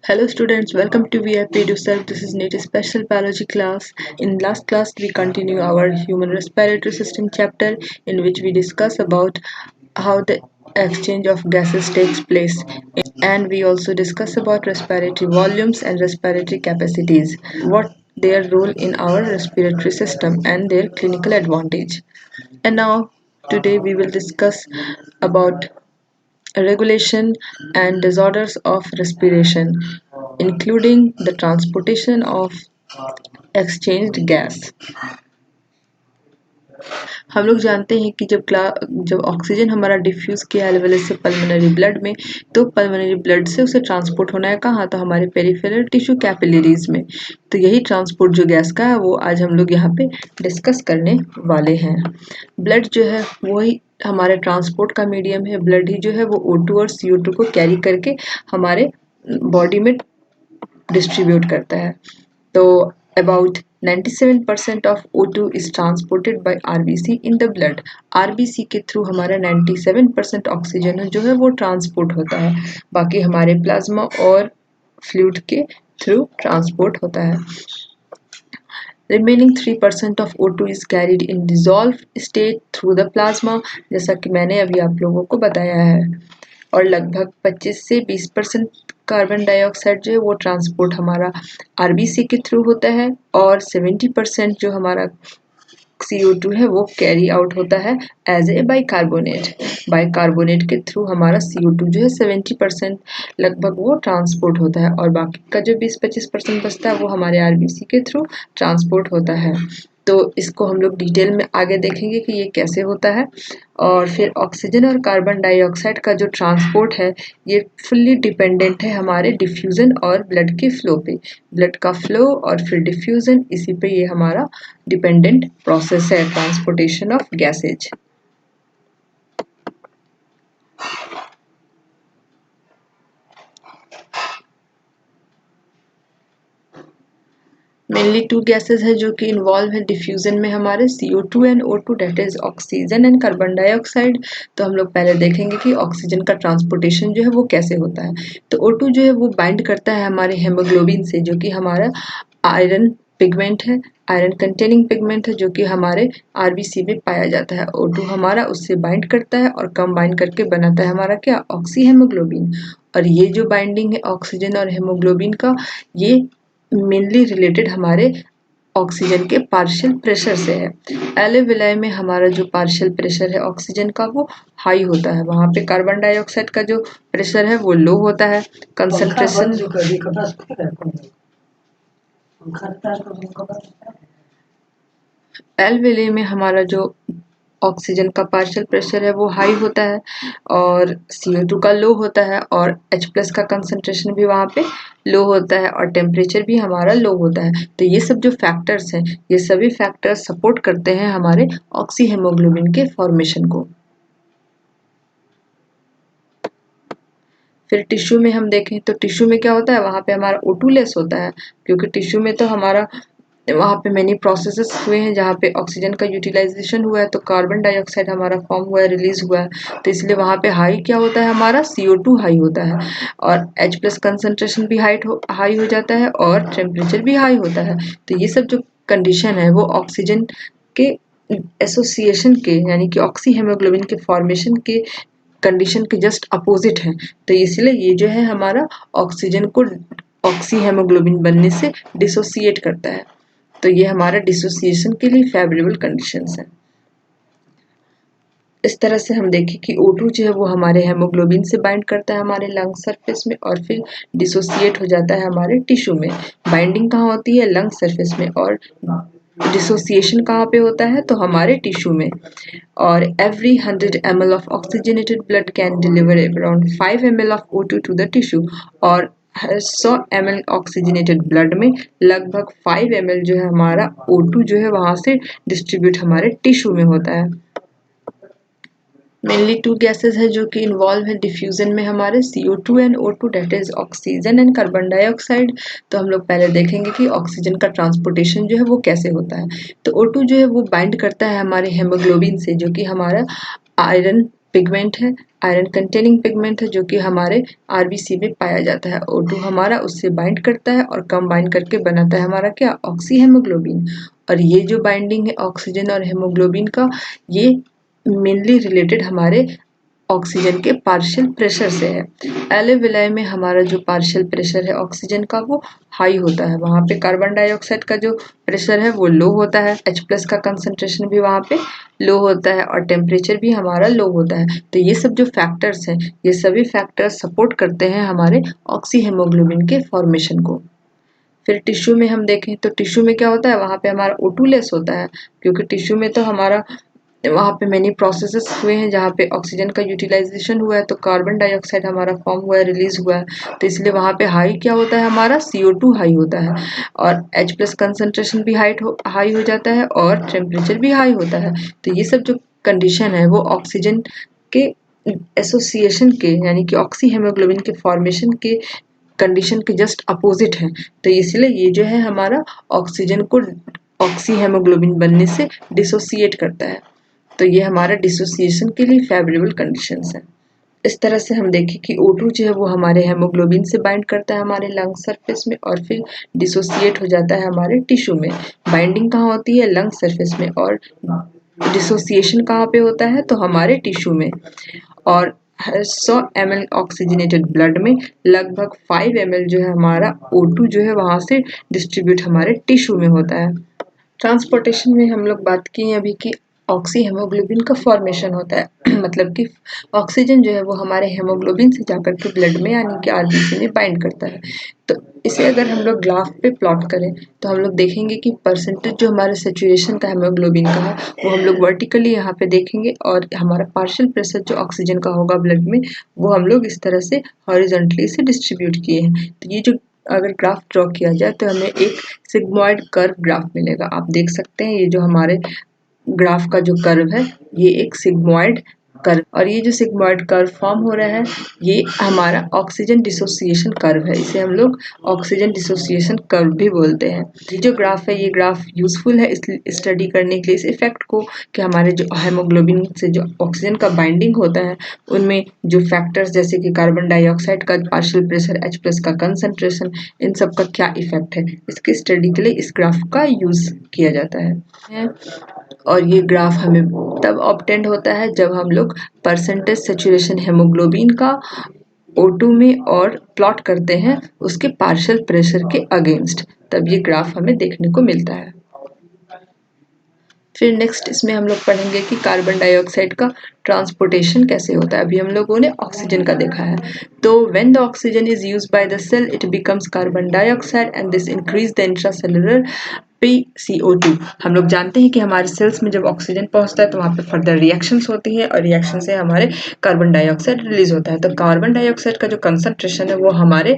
Hello students, welcome to VIP to Serve. This is NEET special biology class. In last class, we continue our human respiratory system chapter in which we discuss about how the exchange of gases takes place, and we also discuss about respiratory volumes and respiratory capacities, what their role in our respiratory system and their clinical advantage. And now today we will discuss about regulation and disorders of respiration, including the transportation of exchanged gas. हम लोग जानते हैं कि जब oxygen हमारा diffuse किया है level से पल्मोनरी ब्लड में, तो पल्मोनरी ब्लड से उसे ट्रांसपोर्ट होना है कहाँ, तो हमारे पेरिफेरल टिश्यू कैपिलरीज में। तो यही ट्रांसपोर्ट जो गैस का है वो आज हम लोग यहाँ पे डिस्कस करने वाले हैं। ब्लड जो है वही हमारे ट्रांसपोर्ट का मीडियम है। ब्लड ही जो है वो O2 और CO2 को कैरी करके हमारे बॉडी में डिस्ट्रीब्यूट करता है। तो about 97% of O2 is transported by RBC in the blood. RBC के थ्रू हमारा 97% ऑक्सीजन जो है वो ट्रांसपोर्ट होता है, बाकी हमारे प्लाज्मा और फ्लूइड के थ्रू ट्रांसपोर्ट होता है। Remaining 3% of O2 is carried in dissolved state through the plasma, जैसा कि मैंने अभी आप लोगों को बताया है। और लगभग 25 से 20% कार्बन डाइऑक्साइड जो है वो ट्रांसपोर्ट हमारा आरबीसी के थ्रू होता है, और 70% जो हमारा CO2 है वो कैरी आउट होता है एज ए बाइकार्बोनेट। बाइकार्बोनेट के थ्रू हमारा CO2 जो है 70% लगभग वो ट्रांसपोर्ट होता है, और बाकी का जो 20-25% बचता है वो हमारे आरबीसी के थ्रू ट्रांसपोर्ट होता है। तो इसको हम लोग डिटेल में आगे देखेंगे कि ये कैसे होता है। और फिर ऑक्सीजन और कार्बन डाइऑक्साइड का जो ट्रांसपोर्ट है ये फुल्ली डिपेंडेंट है हमारे डिफ्यूज़न और ब्लड के फ्लो पे। ब्लड का फ्लो और फिर डिफ्यूज़न, इसी पे ये हमारा डिपेंडेंट प्रोसेस है, transportation of gases. Mainly two gases है जो कि इन्वॉल्व है डिफ्यूजन में हमारे, CO2 and O2, that is oxygen and carbon dioxide. तो हम लोग पहले देखेंगे कि ऑक्सीजन का ट्रांसपोर्टेशन जो है वो कैसे होता है। तो O2 जो है वो बाइंड करता है हमारे हेमोग्लोबिन से, जो कि हमारा आयरन पिगमेंट है, आयरन कंटेनिंग पिगमेंट है, जो कि हमारे आरबीसी में पाया जाता है। O2 हमारा उससे बाइंड करता है और कंबाइन करके बनाता है हमारा क्या, ऑक्सी हेमोग्लोबिन। और ये जो बाइंडिंग है ऑक्सीजन और हेमोग्लोबिन का, ये मेनली रिलेटेड हमारे ऑक्सीजन के पार्शियल प्रेशर से है। एलोविलाई में हमारा जो पार्शियल प्रेशर है ऑक्सीजन का वो हाई होता है, वहाँ पे कार्बन डाइऑक्साइड का जो प्रेशर है वो लो होता है। कंसंट्रेशन एल्वेले में हमारा जो ऑक्सीजन का पार्शियल प्रेशर है वो हाई होता है और CO2 का लो होता है, और H+ का कंसंट्रेशन भी वहाँ पे लो होता है, और टेम्परेचर भी हमारा लो होता है। तो ये सब जो फैक्टर्स हैं, ये सभी फैक्टर्स सपोर्ट करते हैं हमारे ऑक्सी हेमोग्लोबिन के फॉर्मेशन को। फिर टिश्यू में हम देखें तो टिश्यू में क्या होता है, वहाँ पे हमारा O2 लेस होता है, क्योंकि टिश्यू में तो हमारा वहाँ पे मैनी प्रोसेसेस हुए हैं जहाँ पे ऑक्सीजन का यूटिलाइजेशन हुआ है, तो कार्बन डाइऑक्साइड हमारा फॉर्म हुआ है, रिलीज हुआ है। तो इसलिए वहाँ पे हाई क्या होता है, हमारा CO2 हाई होता है, और H+ कंसंट्रेशन भी हाई हो जाता है, और टेम्परेचर भी हाई होता है। तो ये सब जो कंडीशन है वो ऑक्सीजन के एसोसिएशन के, यानी कि ऑक्सी हेमोग्लोबिन के फॉर्मेशन के कंडीशन के जस्ट अपोजिट है। तो इसलिए ये जो है हमारा ऑक्सीजन को ऑक्सी हेमोग्लोबिन बनने से डिसोसिएट करता है। तो ये हमारा डिसोसिएशन के लिए फेवरेबल कंडीशंस हैं। इस तरह से हम देखें कि O2 जो है वो हमारे हेमोग्लोबिन से बाइंड करता है हमारे लंग सरफेस में, और फिर डिसोसिएट हो जाता है हमारे टिश्यू में। बाइंडिंग कहाँ होती है, लंग सरफेस में, और डिसोसिएशन कहाँ पे होता है, तो हमारे टिश्यू में। और every 100 ml of oxygenated blood can deliver around 5 ml of O2 to the tissue, और 100 ml ऑक्सीजनेटेड ब्लड में लगभग 5 ml जो है हमारा O2 जो है वहाँ से डिस्ट्रीब्यूट हमारे टिश्यू में होता है। मेनली टू गैसेस है जो कि इन्वॉल्व है डिफ्यूजन में हमारे, CO2 and O2, that is oxygen and carbon dioxide. तो हम लोग पहले देखेंगे कि ऑक्सीजन का ट्रांसपोर्टेशन जो है वो कैसे होता है। तो O2 जो है वो बाइंड करता है हमारे हेमोग्लोबिन से, जो कि हमारा आयरन पिगमेंट है, आयरन कंटेनिंग पिगमेंट है, जो कि हमारे आरबीसी में पाया जाता है। O2 हमारा उससे बाइंड करता है और कंबाइन करके बनाता है हमारा क्या, ऑक्सी हेमोग्लोबिन। और ये जो बाइंडिंग है ऑक्सीजन और हेमोग्लोबिन का, ये मेनली रिलेटेड हमारे ऑक्सीजन के पार्शियल प्रेशर से है। एले विलाय में हमारा जो पार्शियल प्रेशर है ऑक्सीजन का वो हाई होता है, वहाँ पे कार्बन डाइऑक्साइड का जो प्रेशर है वो लो होता है, H+ का कंसंट्रेशन भी वहाँ पे लो होता है और टेम्परेचर भी हमारा लो होता है। तो ये सब जो फैक्टर्स हैं, ये सभी फैक्टर्स सपोर्ट करते हैं हमारे ऑक्सी हेमोग्लोबिन के फॉर्मेशन को। फिर टिश्यू में हम देखें तो टिश्यू में क्या होता है, वहाँ पे हमारा O2 लेस होता है, क्योंकि टिश्यू में तो हमारा वहाँ पे मैनी प्रोसेसेस हुए हैं जहाँ पे ऑक्सीजन का यूटिलाइजेशन हुआ है, तो कार्बन डाइऑक्साइड हमारा फॉर्म हुआ है, रिलीज हुआ है, तो इसलिए वहाँ पे हाई क्या होता है, हमारा CO2 हाई होता है और H+ कंसंट्रेशन भी हाई हो जाता है और टेम्परेचर भी हाई होता है। तो ये सब जो कंडीशन है वो ऑक्सीजन के एसोसिएशन के, यानी कि ऑक्सी हेमोग्लोबिन के फॉर्मेशन के कंडीशन के जस्ट अपोजिट है। तो इसलिए ये जो है हमारा ऑक्सीजन को ऑक्सी हेमोग्लोबिन बनने से डिसोसिएट करता है, तो ये हमारा डिसोसिएशन के लिए फेवरेबल कंडीशंस है। इस तरह से हम देखें कि O2 जो है वो हमारे हेमोग्लोबिन से बाइंड करता है हमारे लंग सरफेस में और फिर डिसोसिएट हो जाता है हमारे टिश्यू में। बाइंडिंग कहाँ होती है, लंग सरफेस में, और डिसोसिएशन कहाँ पे होता है, तो हमारे टिश्यू में। और 100 ml ऑक्सीजनेटेड ब्लड में लगभग 5 ml जो है हमारा O2 जो है वहाँ से डिस्ट्रीब्यूट हमारे टिश्यू में होता है। ट्रांसपोर्टेशन में हम लोग बात किए अभी कि ऑक्सी हेमोग्लोबिन का फॉर्मेशन होता है मतलब कि ऑक्सीजन जो है वो हमारे हेमोग्लोबिन से जाकर के ब्लड में यानी कि आरबीसी में बाइंड करता है। तो इसे अगर हम लोग ग्राफ पे प्लॉट करें तो हम लोग देखेंगे कि परसेंटेज जो हमारे सेचुरेशन का हेमोग्लोबिन का है वो हम लोग वर्टिकली यहाँ पे देखेंगे, और हमारा पार्शियल प्रेशर जो ऑक्सीजन का होगा ब्लड में वो हम लोग इस तरह से हॉरिजॉन्टली से डिस्ट्रीब्यूट किए हैं। तो ये जो अगर ग्राफ ड्रॉ किया जाए तो हमें एक सिग्मॉइड कर्व ग्राफ मिलेगा। आप देख सकते हैं ये जो हमारे ग्राफ का जो कर्व है ये एक सिग्मॉइड कर्व, और ये जो सिग्मॉइड कर्व फॉर्म हो रहा है ये हमारा ऑक्सीजन डिसोसिएशन कर्व है। इसे हम लोग ऑक्सीजन डिसोसिएशन कर्व भी बोलते हैं। ये जो ग्राफ है ये ग्राफ यूजफुल है इस स्टडी करने के लिए, इस इफेक्ट को कि हमारे जो हेमोग्लोबिन से जो ऑक्सीजन का बाइंडिंग होता है उनमें जो फैक्टर्स जैसे कि कार्बन डाइऑक्साइड का पार्शियल प्रेशर, H+ का कंसंट्रेशन, इन सब का क्या इफेक्ट है, इसके स्टडी के लिए इस ग्राफ का यूज किया जाता है। और ये ग्राफ हमें तब ऑब्टेंड होता है जब हम लोग परसेंटेज सेचुरेशन हेमोग्लोबिन का O2 में और प्लॉट करते हैं उसके पार्शियल प्रेशर के अगेंस्ट, तब ये ग्राफ हमें देखने को मिलता है। फिर नेक्स्ट इसमें हम लोग पढ़ेंगे कि कार्बन डाइऑक्साइड का ट्रांसपोर्टेशन कैसे होता है। अभी हम लोगों ने ऑक्सीजन का देखा है, तो when the oxygen is used by the cell it becomes carbon dioxide and this increase the intracellular PCO2। हम लोग जानते हैं कि हमारे सेल्स में जब ऑक्सीजन पहुंचता है तो वहाँ पे फर्दर रिएक्शंस होती हैं और रिएक्शन से हमारे कार्बन डाइऑक्साइड रिलीज होता है। तो कार्बन डाइऑक्साइड का जो कंसंट्रेशन है वो हमारे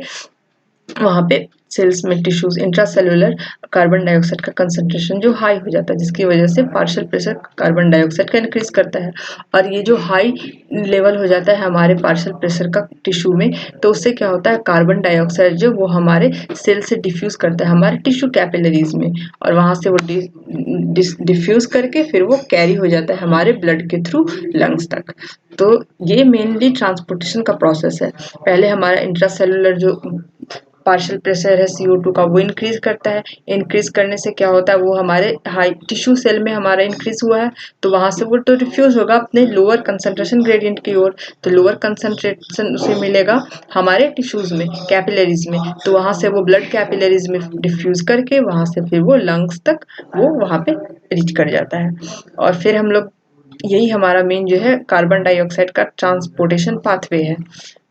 वहाँ पे सेल्स में टिश्यूज इंट्रासेलुलर कार्बन डाइऑक्साइड का कंसंट्रेशन जो हाई हो जाता है, जिसकी वजह से पार्शियल प्रेशर कार्बन डाइऑक्साइड का इंक्रीज करता है। और ये जो हाई लेवल हो जाता है हमारे पार्शियल प्रेशर का टिश्यू में, तो उससे क्या होता है कार्बन डाइऑक्साइड जो वो हमारे सेल से डिफ्यूज करता है हमारे टिश्यू कैपिलरीज में, और वहाँ से वो डिफ्यूज करके फिर वो कैरी हो जाता है हमारे ब्लड के थ्रू लंग्स तक। तो ये मेनली ट्रांसपोर्टेशन का प्रोसेस है। पहले हमारा इंट्रासेलुलर जो पार्शियल प्रेशर है CO2 का वो इंक्रीज करता है, इंक्रीज करने से क्या होता है वो हमारे हाई टिश्यू सेल में हमारा इंक्रीज हुआ है, तो वहाँ से वो तो डिफ्यूज होगा अपने लोअर कंसंट्रेशन ग्रेडियंट की ओर, तो लोअर कंसंट्रेशन उसे मिलेगा हमारे टिश्यूज में कैपिलरीज में, तो वहाँ से वो ब्लड कैपिलरीज में डिफ्यूज करके वहाँ से फिर वो लंग्स तक वो वहाँ पे रीच कर जाता है। और फिर हम लोग यही हमारा मेन जो है कार्बन डाइऑक्साइड का ट्रांसपोर्टेशन पाथवे है।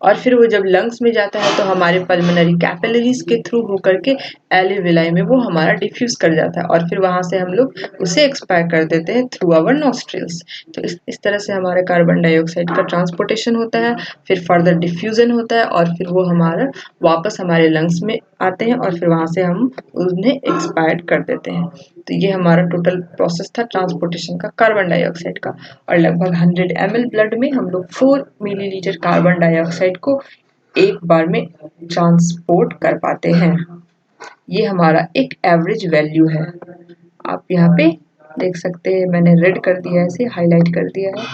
और फिर वो जब लंग्स में जाता है तो हमारे पल्मोनरी कैपिलरीज के थ्रू होकर के एल्वियोलाई में वो हमारा डिफ्यूज कर जाता है, और फिर वहाँ से हम लोग उसे एक्सपायर कर देते हैं थ्रू आवर नॉस्ट्रिल्स। तो इस तरह से हमारे कार्बन डाइऑक्साइड का ट्रांसपोर्टेशन होता है, फिर फर्दर डिफ्यूजन होता है और फिर वो हमारा वापस हमारे लंग्स में आते हैं और फिर वहाँ से हम उन्हें एक्सपायर कर देते हैं। तो ये हमारा टोटल प्रोसेस था ट्रांसपोर्टेशन का कार्बन डाइऑक्साइड का। और लगभग 100 ml ब्लड में हम लोग 4 मिलीलीटर कार्बन डाइऑक्साइड को एक बार में ट्रांसपोर्ट कर पाते हैं। ये हमारा एक एवरेज वैल्यू है। आप यहाँ पे देख सकते हैं मैंने रेड कर दिया है, इसे हाईलाइट कर दिया है।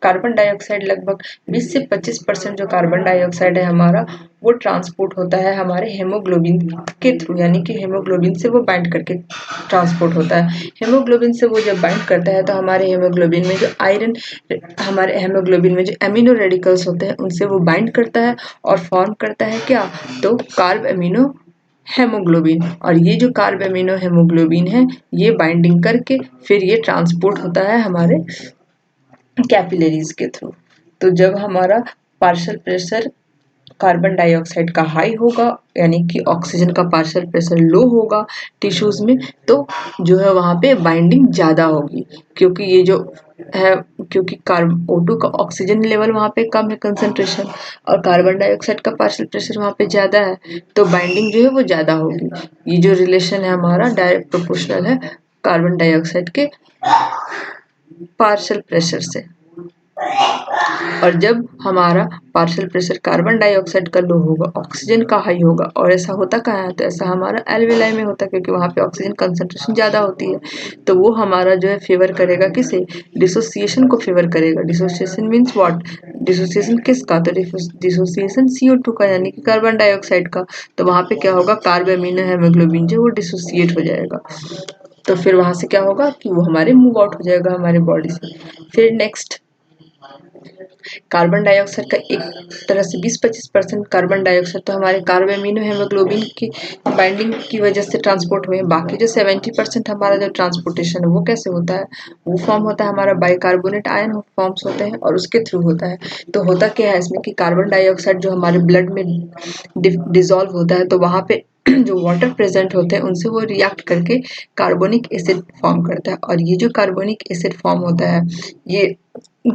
कार्बन डाइऑक्साइड लगभग 20 से 25% जो कार्बन डाइऑक्साइड है हमारा वो ट्रांसपोर्ट होता है हमारे हेमोग्लोबिन के थ्रू, यानी कि हेमोग्लोबिन से वो बाइंड करके ट्रांसपोर्ट होता है। हेमोग्लोबिन से वो जब बाइंड करता है तो हमारे हेमोग्लोबिन में जो आयरन, हमारे हेमोग्लोबिन में जो एमिनो रेडिकल्स होते हैं उनसे वो बाइंड करता है और फॉर्म करता है क्या, तो कार्ब एमिनो हेमोग्लोबिन। और ये जो कार्ब एमिनो हेमोग्लोबिन है ये बाइंडिंग करके फिर ये ट्रांसपोर्ट होता है हमारे कैपिलरीज के थ्रू। तो जब हमारा पार्शियल प्रेशर कार्बन डाइऑक्साइड का हाई होगा यानी कि ऑक्सीजन का पार्शियल प्रेशर लो होगा टिश्यूज में, तो जो है वहाँ पे बाइंडिंग ज़्यादा होगी, क्योंकि ये जो है, क्योंकि O2 का ऑक्सीजन लेवल वहाँ पे कम है कंसंट्रेशन, और कार्बन डाइऑक्साइड का पार्शियल प्रेशर वहाँ पे ज़्यादा है, तो बाइंडिंग जो है वो ज़्यादा होगी। ये जो रिलेशन है हमारा डायरेक्ट प्रोपोर्शनल है कार्बन डाइऑक्साइड के पार्शियल प्रेशर से। और जब हमारा पार्शियल प्रेशर कार्बन डाइऑक्साइड का लो होगा, ऑक्सीजन का हाई होगा, और ऐसा होता कहाँ है, तो ऐसा हमारा एल्वेलाई में होता है, क्योंकि वहाँ पे ऑक्सीजन कंसंट्रेशन ज़्यादा होती है। तो वो हमारा जो है फेवर करेगा किसे, डिसोसिएशन को फेवर करेगा। डिसोसिएशन मीन्स व्हाट, डिसोसिएशन किसका, तो डिसोसिएशन CO2 का यानी कि कार्बन डाइऑक्साइड का। तो वहाँ पे क्या होगा, कार्ब एमिनो हेमोग्लोबिन जो वो डिसोसिएट हो जाएगा, तो फिर वहाँ से क्या होगा कि वो हमारे मूव आउट हो जाएगा हमारे बॉडी से। फिर नेक्स्ट कार्बन डाइऑक्साइड का एक तरह से 20-25% कार्बन डाइऑक्साइड तो हमारे कार्ब एमिनो हेमोग्लोबिन की बाइंडिंग की वजह से ट्रांसपोर्ट हुए हैं। बाकी जो 70% हमारा जो ट्रांसपोर्टेशन है वो कैसे होता है, वो फॉर्म होता है हमारा बाइकार्बोनेट आयन फॉर्म्स होते हैं और उसके थ्रू होता है। तो होता क्या है इसमें कि कार्बन डाइऑक्साइड जो हमारे ब्लड में डिजोल्व होता है तो वहाँ पे जो वाटर प्रेजेंट होते हैं उनसे वो रिएक्ट करके कार्बोनिक एसिड फॉर्म करता है। और ये जो कार्बोनिक एसिड फॉर्म होता है, ये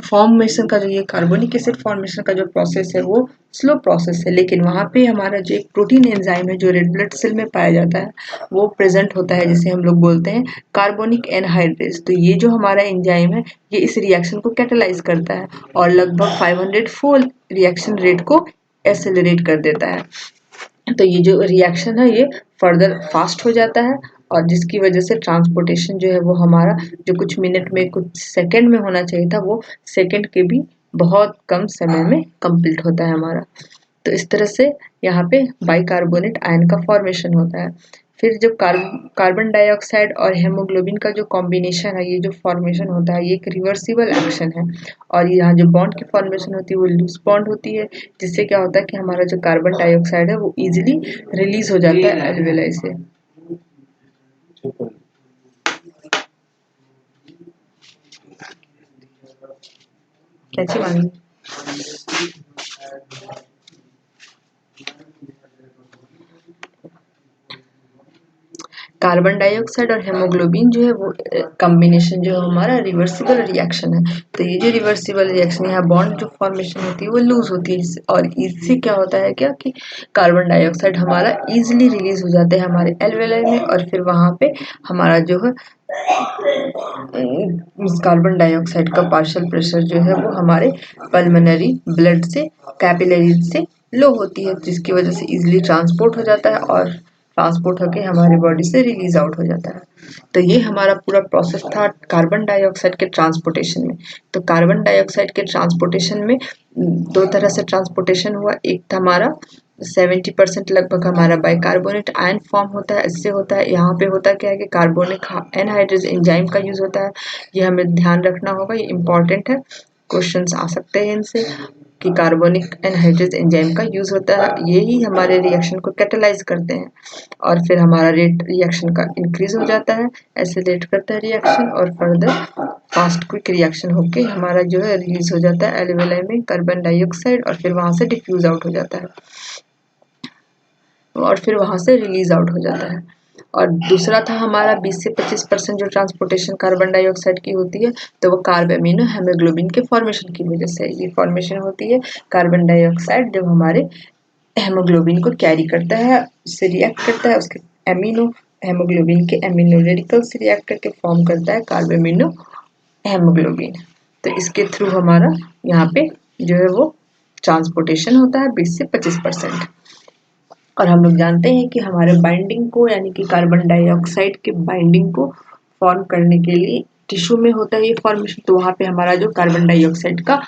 फॉर्मेशन का जो ये कार्बोनिक एसिड फॉर्मेशन का जो प्रोसेस है वो स्लो प्रोसेस है, लेकिन वहाँ पे हमारा जो एक प्रोटीन एंजाइम है जो रेड ब्लड सेल में पाया जाता है वो प्रेजेंट होता है, जिसे हम लोग बोलते हैं कार्बोनिक एनहाइड्रेस। तो ये जो हमारा एंजाइम है ये इस रिएक्शन को कैटेलाइज करता है और लगभग 500 फोल्ड रिएक्शन रेट को एक्सेलरेट कर देता है। तो ये जो रिएक्शन है ये फर्दर फास्ट हो जाता है और जिसकी वजह से ट्रांसपोर्टेशन जो है वो हमारा जो कुछ मिनट में कुछ सेकंड में होना चाहिए था वो सेकंड के भी बहुत कम समय में कंप्लीट होता है हमारा। तो इस तरह से यहाँ पे बाइकार्बोनेट आयन का फॉर्मेशन होता है। फिर जब कार्बन डाइऑक्साइड और हेमोग्लोबिन का जो कॉम्बिनेशन है, ये जो फॉर्मेशन होता है ये एक रिवर्सिबल एक्शन है और यहाँ जो बॉन्ड की फॉर्मेशन होती है वो लूज बॉन्ड होती है, जिससे क्या होता है कि हमारा जो कार्बन डाइऑक्साइड है वो इजीली रिलीज हो जाता है एल्वेलाई से। कैसी मानी कार्बन डाइऑक्साइड और हेमोग्लोबिन जो है वो कॉम्बिनेशन जो है हमारा रिवर्सिबल रिएक्शन है। तो ये जो रिवर्सिबल रिएक्शन यहाँ बॉन्ड जो फॉर्मेशन होती है वो लूज होती है और इससे क्या होता है क्या कि कार्बन डाइऑक्साइड हमारा इजीली रिलीज हो जाते हैं हमारे एल्वेलाई में और फिर वहाँ पे हमारा जो है कार्बन डाइऑक्साइड का पार्शियल प्रेशर जो है वो हमारे पल्मोनरी ब्लड से कैपिलरीज से लो होती है, जिसकी वजह से इजीली ट्रांसपोर्ट हो जाता है और ट्रांसपोर्ट होके हमारी बॉडी से रिलीज आउट हो जाता है। तो ये हमारा पूरा प्रोसेस था कार्बन डाइऑक्साइड के ट्रांसपोर्टेशन में। तो कार्बन डाइऑक्साइड के ट्रांसपोर्टेशन में दो तरह से ट्रांसपोर्टेशन हुआ। एक था हमारा 70% लगभग हमारा बाइकार्बोनेट आयन फॉर्म होता है, इससे होता है। यहाँ पे होता क्या है कि कार्बोनिक एनहाइड्रेस एंजाइम का यूज होता है, ये हमें ध्यान रखना होगा, ये इंपॉर्टेंट है, क्वेश्चंस आ सकते हैं इनसे कि कार्बोनिक एनहाइड्रेस एंजाइम का यूज होता है, यही हमारे रिएक्शन को कैटेलाइज करते हैं और फिर हमारा रेट रिएक्शन का इंक्रीज हो जाता है, एक्सेलरेट करता है रिएक्शन और फर्दर फास्ट क्विक रिएक्शन होके हमारा जो है रिलीज हो जाता है एल्वेलाई में कार्बन डाइऑक्साइड और फिर वहां से डिफ्यूज आउट हो जाता है और फिर वहां से रिलीज आउट हो जाता है। और दूसरा था हमारा 20 से 25% जो ट्रांसपोर्टेशन कार्बन डाइऑक्साइड की होती है, तो वो कार्ब एमिनो हेमोग्लोबिन के फॉर्मेशन की वजह से ये फॉर्मेशन होती है। कार्बन डाइऑक्साइड जब हमारे हेमोग्लोबिन को कैरी करता है, उससे रिएक्ट करता है, उसके एमिनो हेमोग्लोबिन के एमिनो रेडिकल से रिएक्ट करके फॉर्म करता है कार्ब एमिनो हेमोग्लोबिन। तो इसके थ्रू हमारा यहाँ पे जो है वो ट्रांसपोर्टेशन होता है 20 से 25%। और हम लोग जानते हैं कि हमारे बाइंडिंग को यानी कि कार्बन डाइऑक्साइड के बाइंडिंग को फॉर्म करने के लिए टिश्यू में होता है ये फॉर्मेशन, तो वहाँ पे हमारा जो कार्बन डाइऑक्साइड का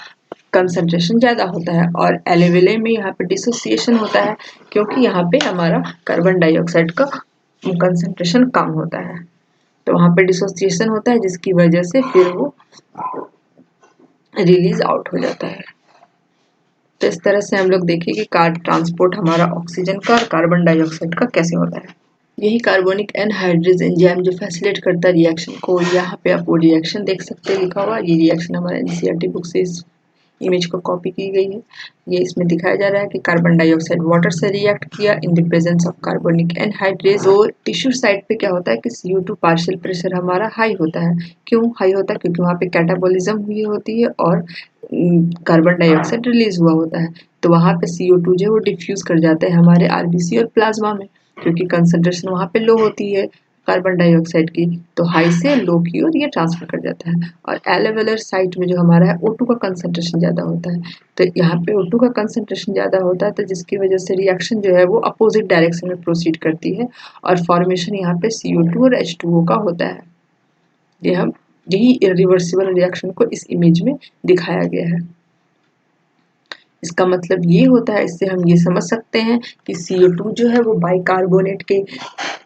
कंसंट्रेशन ज़्यादा होता है, और एल्वेओलाई में यहाँ पे डिसोसिएशन होता है क्योंकि यहाँ पे हमारा कार्बन डाइऑक्साइड का कंसंट्रेशन कम होता है, तो वहाँ पे डिसोसिएशन होता है जिसकी वजह से फिर वो रिलीज आउट हो जाता है। तो इस तरह से हम लोग देखें कि ट्रांसपोर्ट हमारा ऑक्सीजन का और कार्बन डाइऑक्साइड का कैसे होता है। यही कार्बोनिक एनहाइड्रेज एंजाइम जो फैसिलिटेट करता है रिएक्शन को, यहाँ पे आप वो रिएक्शन देख सकते हैं लिखा हुआ, ये रिएक्शन हमारे एनसीईआरटी बुक से इस इमेज को कॉपी की गई है। ये इसमें दिखाया जा रहा है कि कार्बन डाइऑक्साइड वाटर से रिएक्ट किया in the presence of carbonic anhydrase. और टिश्यू साइड पे क्या होता है कि CO2 पार्शियल प्रेशर हमारा हाई होता है। क्यों हाई होता है? क्योंकि वहाँ पे कैटाबॉलिज्म हुई होती है और कार्बन डाइऑक्साइड रिलीज हुआ होता है, तो वहाँ पे CO2 जो है वो डिफ्यूज कर जाता है हमारे RBC और प्लाज्मा में, क्योंकि कंसंट्रेशन वहाँ पे लो होती है कार्बन डाइऑक्साइड की, तो हाई से लो की ओर ये ट्रांसफर कर जाता है। और एलेवेलर साइट में जो हमारा है O2 का कंसंट्रेशन ज़्यादा होता है, तो यहाँ पे O2 का कंसंट्रेशन ज़्यादा होता है, तो जिसकी वजह से रिएक्शन जो है वो अपोजिट डायरेक्शन में प्रोसीड करती है और फॉर्मेशन यहाँ पे CO2 और H2O का होता है। ये हम यही इरिवर्सिबल रिएक्शन को इस इमेज में दिखाया गया है। इसका मतलब ये होता है, इससे हम ये समझ सकते हैं कि CO2 जो है वो बाइकार्बोनेट के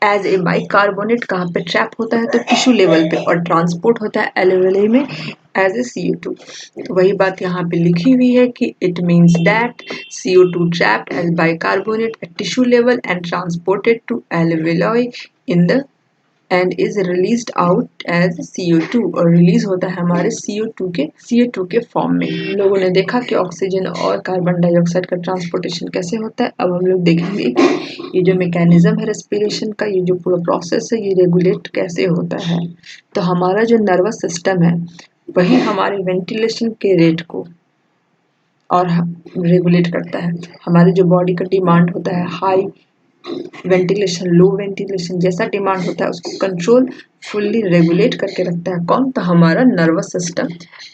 एज ए बाइकार्बोनेट कहाँ पे ट्रैप होता है, तो टिश्यू लेवल पे, और ट्रांसपोर्ट होता है एल्वेओलाई में एज ए CO2। तो वही बात यहाँ पे लिखी हुई है कि it means that CO2 trapped as bicarbonate at tissue level and transported to alveoli in the end is released out as CO2, और रिलीज होता है हमारे CO2 के फॉर्म में। हम लोगों ने देखा कि ऑक्सीजन और कार्बन डाइऑक्साइड का ट्रांसपोर्टेशन कैसे होता है। अब हम लोग देखेंगे कि ये जो मैकेनिज्म है रेस्पिरेशन का, ये जो पूरा प्रोसेस है, ये रेगुलेट कैसे होता है। तो हमारा जो नर्वस सिस्टम है वही हमारे वेंटिलेशन के रेट को और रेगुलेट करता है। हमारे जो बॉडी का डिमांड होता है हाई वेंटिलेशन, लो वेंटिलेशन, जैसा डिमांड होता है उसको कंट्रोल फुल्ली रेगुलेट करके रखता है कौन? तो हमारा नर्वस सिस्टम।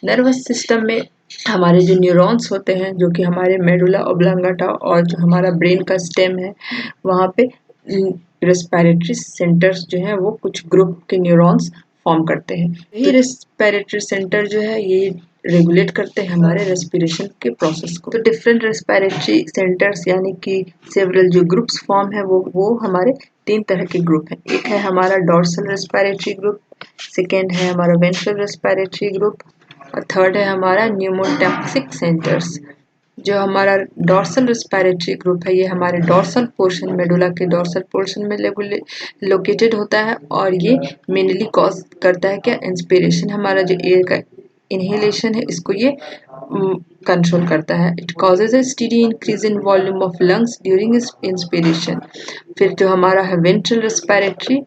नर्वस सिस्टम में हमारे जो न्यूरॉन्स होते हैं, जो कि हमारे मेडुला ऑब्लांगेटा और जो हमारा ब्रेन का स्टेम है, वहाँ पे रेस्पिरेटरी सेंटर्स जो हैं वो कुछ ग्रुप के न्यूरॉन्स फॉर्म करते हैं। यही रेस्पिरेटरी सेंटर जो है ये रेगुलेट करते हैं हमारे रेस्पिरेशन के प्रोसेस को। तो डिफरेंट रेस्पिरेटरी सेंटर्स यानी कि सेवरल जो ग्रुप्स फॉर्म है वो हमारे 3 तरह के ग्रुप हैं। एक है हमारा डॉर्सल रेस्पिरेटरी ग्रुप, सेकेंड है हमारा वेंट्रल रेस्पिरेटरी ग्रुप, और थर्ड है हमारा न्यूमोटैक्सिक सेंटर्स। जो हमारा डॉर्सल रेस्पिरेटरी ग्रुप है ये हमारे डॉर्सल पोर्शन, मेडुला के डॉर्सल पोर्शन में लोकेटेड होता है, और ये मेनली कॉज करता है क्या? इंस्पिरेशन, हमारा जो एयर का इनहेलेशन है इसको ये कंट्रोल करता है। It causes A steady increase in volume of lungs during inspiration. फिर जो हमारा है वेंट्रल रेस्पिरेटरी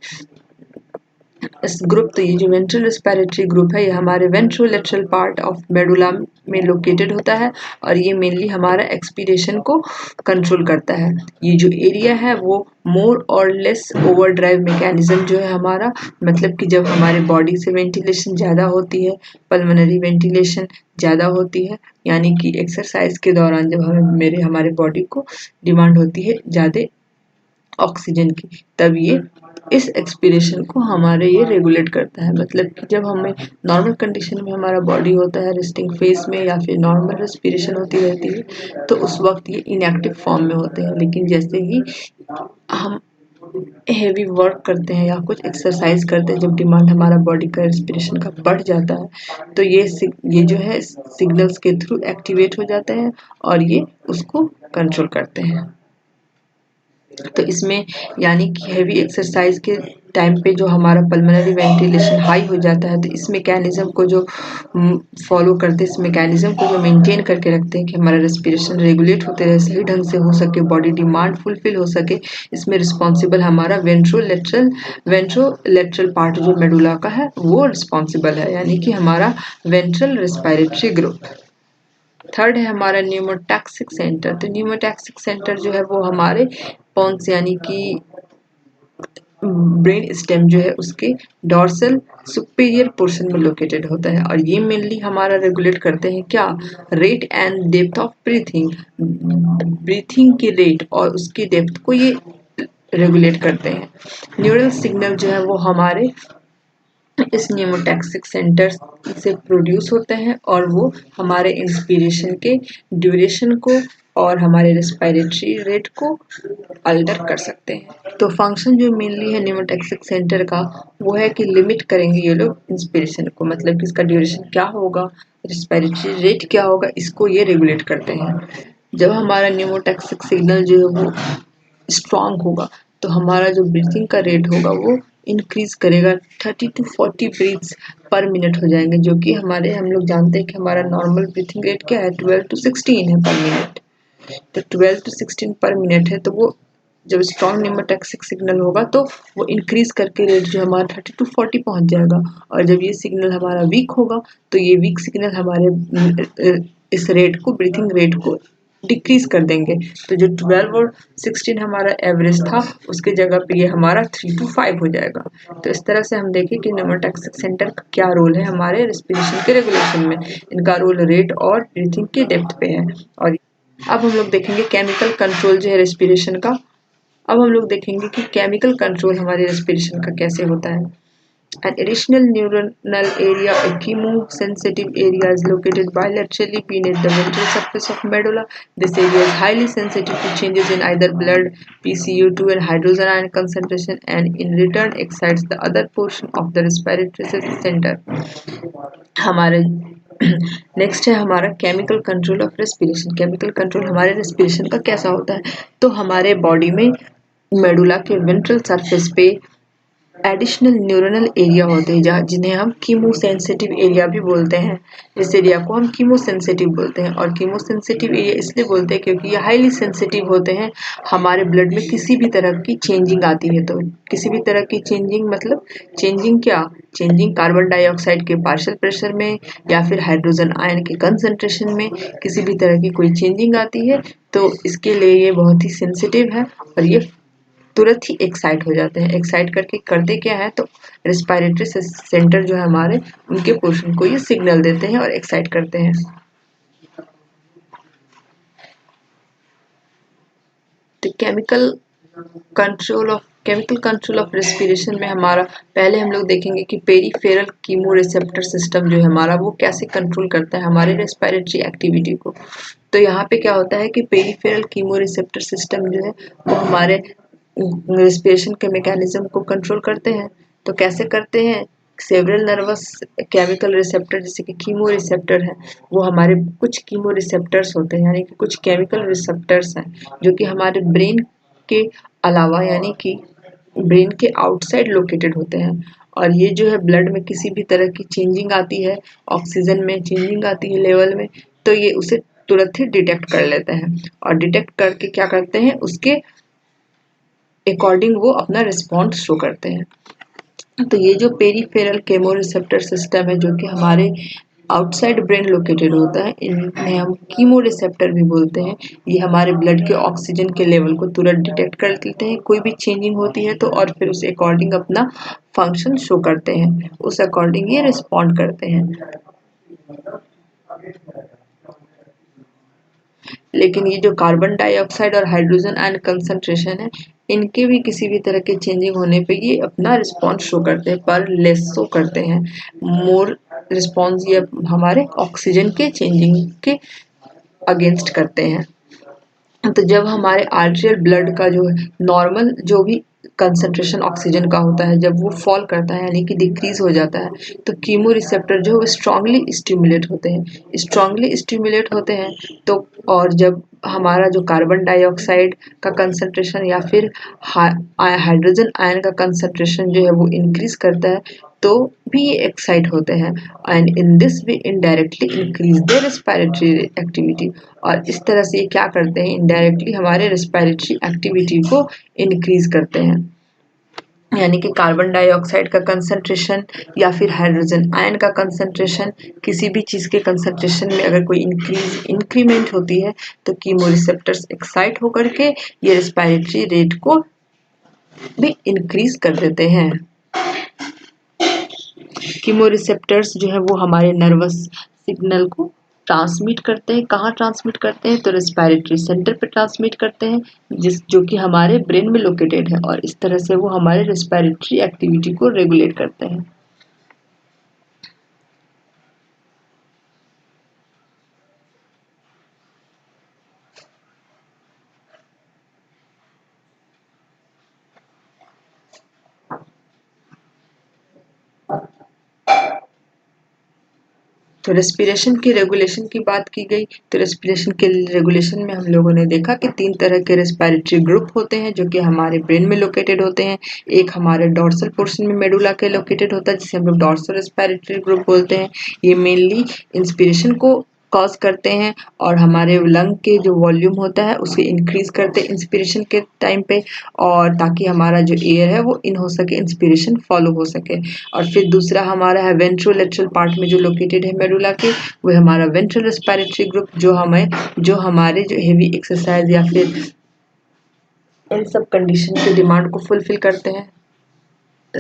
इस ग्रुप, तो ये जो वेंट्रल रेस्पिरेटरी ग्रुप है ये हमारे वेंट्रोलेटरल पार्ट ऑफ मेडुला में लोकेटेड होता है, और ये मेनली हमारा एक्सपीरेशन को कंट्रोल करता है। ये जो एरिया है वो मोर और लेस ओवरड्राइव मैकेनिज्म जो है हमारा, मतलब कि जब हमारे बॉडी से वेंटिलेशन ज़्यादा होती है, पल्मोनरी वेंटिलेशन ज़्यादा होती है, यानी कि एक्सरसाइज के दौरान जब हमारे बॉडी को डिमांड होती है ज़्यादा ऑक्सीजन की, तब ये इस एक्सपीरेशन को हमारे ये रेगुलेट करता है। मतलब कि जब हमें नॉर्मल कंडीशन में हमारा बॉडी होता है रेस्टिंग फेज में या फिर नॉर्मल रेस्पिरेशन होती रहती है, तो उस वक्त ये इनएक्टिव फॉर्म में होते हैं। लेकिन जैसे ही हम हेवी वर्क करते हैं या कुछ एक्सरसाइज करते हैं, जब डिमांड हमारा बॉडी का रेस्पिरेशन का बढ़ जाता है, तो ये जो है सिग्नल्स के थ्रू एक्टिवेट हो जाते हैं और ये उसको कंट्रोल करते हैं। तो इसमें यानी कि हेवी एक्सरसाइज के टाइम पे जो हमारा पल्मोनरी वेंटिलेशन हाई हो जाता है, तो इस मैकेनिज्म को जो फॉलो करते हैं, इस मैकेनिज्म को जो मेंटेन करके रखते हैं कि हमारा रेस्पिरेशन रेगुलेट होते रहे, सही ढंग से हो सके, बॉडी डिमांड फुलफिल हो सके, इसमें रिस्पॉन्सिबल हमारा वेंट्रोलेटरल पार्ट जो मेडुला का है वो रिस्पॉन्सिबल है, यानी कि हमारा वेंट्रल रेस्पिरेटरी ग्रुप। थर्ड है हमारा न्यूमोटैक्सिक सेंटर। तो न्यूमोटैक्सिक सेंटर जो है वो हमारे पोन्स यानी कि ब्रेन स्टेम जो है उसके डॉर्सल सुपीरियर पोर्शन में लोकेटेड होता है, और ये मेनली हमारा रेगुलेट करते हैं क्या? Rate and depth of breathing, breathing की रेट और उसकी डेप्थ को ये रेगुलेट करते हैं। न्यूरल सिग्नल जो है वो हमारे इस न्यूमोटैक्सिक सेंटर से प्रोड्यूस होते हैं और वो हमारे इंस्पिरेशन के ड्यूरेशन को और हमारे रेस्पिरेटरी रेट को अल्टर कर सकते हैं। तो फंक्शन जो मेनली है न्यूमोटैक्सिक सेंटर का वो है कि लिमिट करेंगे ये लोग इंस्पिरेशन को, मतलब कि इसका ड्यूरेशन क्या होगा, रेस्पिरेटरी रेट क्या होगा, इसको ये रेगुलेट करते हैं। जब हमारा न्यूमोटैक्सिक सिग्नल जो है वो स्ट्रांग होगा तो हमारा जो ब्रीथिंग का रेट होगा वो इंक्रीज करेगा, 30 to 40 ब्रीथ्स पर मिनट हो जाएंगे, जो कि हम लोग जानते हैं कि हमारा नॉर्मल ब्रीथिंग रेट क्या है, 12 to 16 है पर मिनट। तो 12 to 16 पर मिनट है, तो वो जब स्ट्रॉन्ग न्यूमोटैक्सिक सिग्नल होगा तो वो इंक्रीज करके रेट जो हमारा 30 to 40 पहुंच जाएगा। और जब ये सिग्नल हमारा वीक होगा तो ये वीक सिग्नल हमारे इस रेट को, ब्रीथिंग रेट को डिक्रीज कर देंगे। तो जो 12 और 16 हमारा एवरेज था उसके जगह पे ये हमारा 3 to 5 हो जाएगा। तो इस तरह से हम देखें कि न्यूमोटैक्सिक सेंटर का क्या रोल है हमारे रेस्पिरेशन के रेगुलेशन में। इनका रोल रेट और ब्रीथिंग के डेप्थ पे है। और अब हम लोग देखेंगे केमिकल कंट्रोल जो है रेस्पिरेशन का। अब हम लोग देखेंगे कि केमिकल कंट्रोल हमारे रेस्पिरेशन का कैसे होता है। An additional neuronal area, a chemosensitive area, is located bilaterally beneath the ventral surface of medulla. This area is highly sensitive to changes in either blood, PCO2 and hydrogen ion concentration, and in return excites the other portion of the respiratory center. हमारे next है हमारा chemical control of respiration. Chemical control हमारे respiration का कैसा होता है, तो हमारे बॉडी में मेडुला के वेंट्रल सरफेस पे एडिशनल न्यूरोनल एरिया होते हैं जहाँ जिन्हें हम कीमोसेंसिटिव एरिया भी बोलते हैं। इस एरिया को हम कीमोसेंसिटिव बोलते हैं। और कीमोसेंसिटिव एरिया इसलिए बोलते हैं क्योंकि ये हाईली सेंसिटिव होते हैं। हमारे ब्लड में किसी भी तरह की चेंजिंग आती है, तो किसी भी तरह की चेंजिंग मतलब चेंजिंग क्या, चेंजिंग कार्बन डाइऑक्साइड के पार्शियल प्रेशर में या फिर हाइड्रोजन आयन के कंसंट्रेशन में किसी भी तरह की कोई चेंजिंग आती है तो इसके लिए ये बहुत ही सेंसिटिव है और ये तुरंत ही एक्साइट हो जाते हैं। एक्साइट करके करते क्या है, तो रेस्पिरेटरी सेंटर जो है हमारे उनके पोर्शन को ये सिग्नल देते हैं और एक्साइट करते हैं। तो केमिकल कंट्रोल ऑफ रेस्पिरेशन में हमारा पहले हम लोग देखेंगे कि पेरिफेरल कीमोरिसेप्टर सिस्टम जो है हमारा वो कैसे कंट्रोल करता है हमारे रेस्पिरेटरी एक्टिविटी को। तो यहाँ पे क्या होता है कि पेरिफेरल कीमोरिसेप्टर सिस्टम जो है वो हमारे रेस्पिरेशन के मैकेनिज्म को कंट्रोल करते हैं। तो कैसे करते हैं, सेवरल नर्वस केमिकल रिसेप्टर जैसे कि कीमो रिसेप्टर है, वो हमारे कुछ कीमो रिसेप्टर्स होते हैं, यानी कि कुछ केमिकल रिसेप्टर्स हैं जो कि हमारे ब्रेन के अलावा यानी कि ब्रेन के आउटसाइड लोकेटेड होते हैं। और ये जो है ब्लड में किसी भी तरह की चेंजिंग आती है, ऑक्सीजन में चेंजिंग आती है लेवल में, तो ये उसे तुरंत ही डिटेक्ट कर लेते हैं और डिटेक्ट करके क्या करते हैं, उसके अकॉर्डिंग वो अपना रिस्पॉन्स शो करते हैं। तो ये जो पेरिफेरल केमोरिसेप्टर सिस्टम है जो कि हमारे आउटसाइड ब्रेन लोकेटेड होता है, इन्हें हम कीमो रिसेप्टर भी बोलते हैं। ये हमारे ब्लड के ऑक्सीजन के लेवल को तुरंत डिटेक्ट कर लेते हैं, कोई भी चेंजिंग होती है तो, और फिर उस अकॉर्डिंग अपना फंक्शन शो करते हैं, उस अकॉर्डिंग ये रिस्पॉन्ड करते हैं। लेकिन ये जो कार्बन डाइऑक्साइड और हाइड्रोजन आयन कंसंट्रेशन है, इनके भी किसी भी तरह के चेंजिंग होने पे ये अपना रिस्पॉन्स शो करते हैं, पर लेस शो करते हैं। मोर रिस्पॉन्स ये हमारे ऑक्सीजन के चेंजिंग के अगेंस्ट करते हैं। तो जब हमारे आर्टियल ब्लड का जो नॉर्मल जो भी कंसंट्रेशन ऑक्सीजन का होता है, जब वो फॉल करता है यानी कि डिक्रीज हो जाता है, तो कीमो रिसेप्टर जो है वो स्ट्रांगली स्टिमुलेट होते हैं। तो और जब हमारा जो कार्बन डाइऑक्साइड का कंसंट्रेशन या फिर हाइड्रोजन आयन का कंसंट्रेशन जो है वो इंक्रीज करता है, तो भी ये एक्साइट होते हैं and in this way indirectly increase the respiratory activity. और इस तरह से ये क्या करते हैं, इनडायरेक्टली हमारे रेस्पिरेटरी एक्टिविटी को इंक्रीज करते हैं। यानी कि कार्बन डाइऑक्साइड का कंसंट्रेशन या फिर हाइड्रोजन आयन का कंसंट्रेशन, किसी भी चीज़ के कंसंट्रेशन में अगर कोई इंक्रीमेंट होती है तो कीमोरिसेप्टर्स एक्साइट होकर के ये रेस्पिरेटरी रेट को भी इंक्रीज कर देते हैं। कीमोरिसेप्टर्स जो है वो हमारे नर्वस सिग्नल को ट्रांसमिट करते हैं। कहाँ ट्रांसमिट करते हैं, तो रेस्पिरेटरी सेंटर पे ट्रांसमिट करते हैं, जो कि हमारे ब्रेन में लोकेटेड है, और इस तरह से वो हमारे रेस्पिरेटरी एक्टिविटी को रेगुलेट करते हैं। तो रेस्पिरेशन की रेगुलेशन की बात की गई, तो रेस्पिरेशन के रेगुलेशन में हम लोगों ने देखा कि 3 तरह के रेस्पिरेटरी ग्रुप होते हैं जो कि हमारे ब्रेन में लोकेटेड होते हैं। एक हमारे डॉर्सल पोर्शन में मेडुला के लोकेटेड होता है जिसे हम लोग डॉर्सल रेस्पिरेटरी ग्रुप बोलते हैं। ये मेनली इंस्पिरेशन को कॉज करते हैं और हमारे लंग के जो वॉल्यूम होता है उसे इंक्रीज करते हैं इंस्पिरेशन के टाइम पे, और ताकि हमारा जो एयर है वो इन हो सके, इंस्पिरेशन फॉलो हो सके। और फिर दूसरा हमारा है वेंट्रोलेटरल पार्ट में जो लोकेटेड है मेडुला के, वो हमारा वेंट्रल रेस्पिरेटरी ग्रुप जो हमारे जो हेवी एक्सरसाइज या फिर इन सब कंडीशन के डिमांड को फुलफिल करते हैं।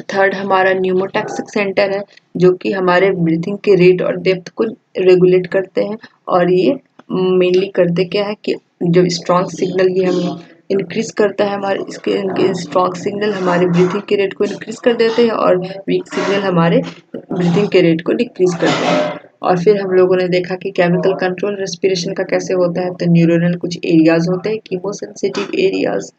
थर्ड हमारा न्यूमोटैक्सिक सेंटर है जो कि हमारे ब्रीथिंग के रेट और डेप्थ को रेगुलेट करते हैं, और ये मेनली करते क्या है कि जो स्ट्रॉन्ग सिग्नल ये हम इंक्रीज करता है हमारे इनके स्ट्रॉन्ग सिग्नल हमारे ब्रीथिंग के रेट को इंक्रीज कर देते हैं और वीक सिग्नल हमारे ब्रीथिंग के रेट को डिक्रीज करते हैं। और फिर हम लोगों ने देखा कि केमिकल कंट्रोल रेस्पिरेशन का कैसे होता है, तो न्यूरोनल कुछ एरियाज होते हैं कीमोसेंसिटिव एरियाज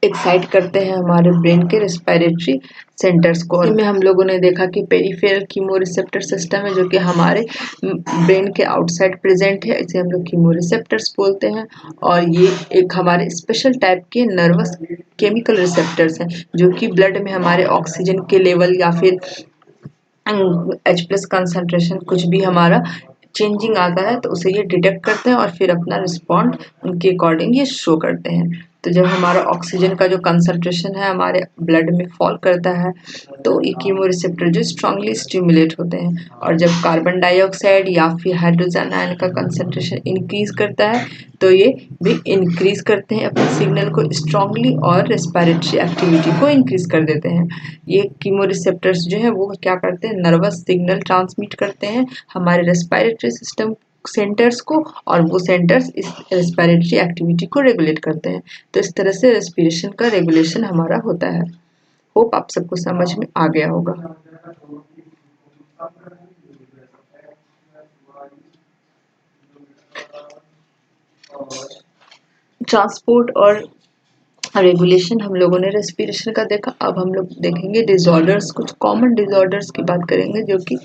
एक्साइट करते हैं हमारे ब्रेन के रेस्पिरेटरी सेंटर्स को। इनमें हम लोगों ने देखा कि पेरिफेरल कीमोरिसेप्टर सिस्टम है जो कि हमारे ब्रेन के आउटसाइड प्रेजेंट है, इसे हम लोग कीमोरिसेप्टर्स बोलते हैं। और ये एक हमारे स्पेशल टाइप के नर्वस केमिकल रिसेप्टर्स हैं जो कि ब्लड में हमारे ऑक्सीजन के लेवल या फिर H+ कंसंट्रेशन कुछ भी हमारा चेंजिंग आता है तो उसे ये डिटेक्ट करते हैं और फिर अपना रिस्पॉन्ड उनके अकॉर्डिंग ये शो करते हैं। तो जब हमारा ऑक्सीजन का जो कंसंट्रेशन है हमारे ब्लड में फॉल करता है तो ये कीमोरिसेप्टर जो स्ट्रांगली स्टिमुलेट होते हैं, और जब कार्बन डाइऑक्साइड या फिर हाइड्रोजन आयन का कंसंट्रेशन इंक्रीज करता है तो ये भी इंक्रीज करते हैं अपने सिग्नल को स्ट्रांगली और रेस्पिरेटरी एक्टिविटी को इंक्रीज कर देते हैं। ये कीमोरिसेप्टर्स जो है वो क्या करते हैं, नर्वस सिग्नल ट्रांसमिट करते हैं हमारे रेस्पिरेटरी सिस्टम सेंटर्स को, और वो सेंटर्स इस रेस्पिरेटरी एक्टिविटी को रेगुलेट करते हैं। तो इस तरह से रेस्पिरेशन का रेगुलेशन हमारा होता है। होप आप सबको समझ में आ गया होगा। ट्रांसपोर्ट और रेगुलेशन हम लोगों ने रेस्पिरेशन का देखा। अब हम लोग देखेंगे डिसऑर्डर्स, कुछ कॉमन डिसऑर्डर्स की बात करेंगे जो कि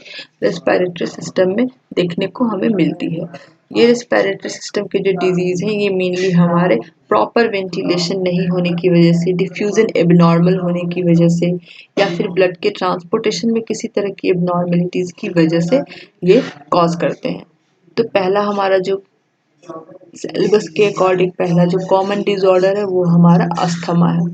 रेस्पिरेटरी सिस्टम में देखने को हमें मिलती है। ये रेस्पिरेटरी सिस्टम के जो डिजीज हैं ये मेनली हमारे प्रॉपर वेंटिलेशन नहीं होने की वजह से, डिफ्यूजन एबनॉर्मल होने की वजह से, या फिर ब्लड के ट्रांसपोर्टेशन में किसी तरह की एबनॉर्मलिटीज की वजह से ये कॉज करते हैं। तो पहला हमारा जो सिलेबस के अकॉर्डिंग पहला जो कॉमन डिसऑर्डर है वो हमारा अस्थमा है।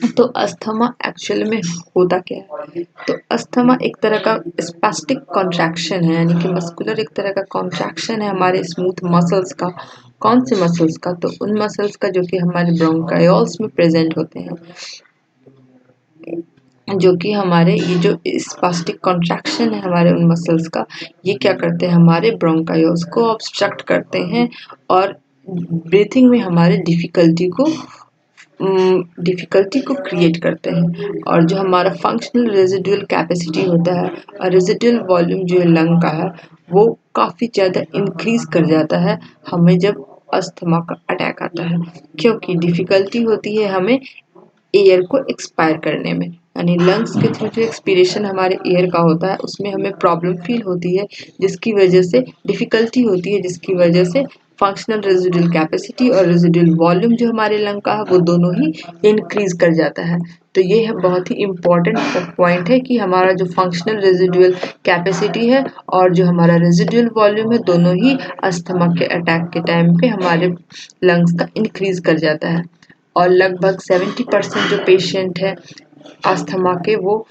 तो अस्थमा एक्चुअल में होता क्या है, तो अस्थमा एक तरह का स्पास्टिक कॉन्ट्रैक्शन है, यानी कि मस्कुलर एक तरह का कॉन्ट्रैक्शन है हमारे स्मूथ मसल्स का। कौन से मसल्स का, तो उन मसल्स का जो कि हमारे ब्रोंकायोल्स में प्रेजेंट होते हैं, जो कि हमारे ये जो स्पास्टिक कॉन्ट्रैक्शन है हमारे उन मसल्स का, ये क्या करते हैं हमारे ब्रोंकायोल्स को ऑब्स्ट्रक्ट करते हैं और ब्रीथिंग में हमारे डिफ़िकल्टी को क्रिएट करते हैं। और जो हमारा फंक्शनल रेजिडुअल कैपेसिटी होता है और रेजिडुअल वॉल्यूम जो है लंग का है वो काफ़ी ज़्यादा इंक्रीज कर जाता है हमें जब अस्थमा का अटैक आता है, क्योंकि डिफ़िकल्टी होती है हमें एयर को एक्सपायर करने में, यानी लंग्स के थ्रू जो एक्सपीरेशन हमारे एयर का होता है उसमें हमें प्रॉब्लम फील होती है, जिसकी वजह से डिफ़िकल्टी होती है, जिसकी वजह से फंक्शनल रेजिडुअल कैपेसिटी और रेजिडुअल वॉल्यूम जो हमारे लंग का है वो दोनों ही इंक्रीज कर जाता है। तो ये है बहुत ही इम्पॉर्टेंट पॉइंट है कि हमारा जो फंक्शनल रेजिडुअल कैपेसिटी है और जो हमारा रेजिडुअल वॉल्यूम है दोनों ही अस्थमा के अटैक के टाइम पे हमारे लंग्स का इंक्रीज कर जाता है। और लगभग 70% जो पेशेंट है अस्थमा के वो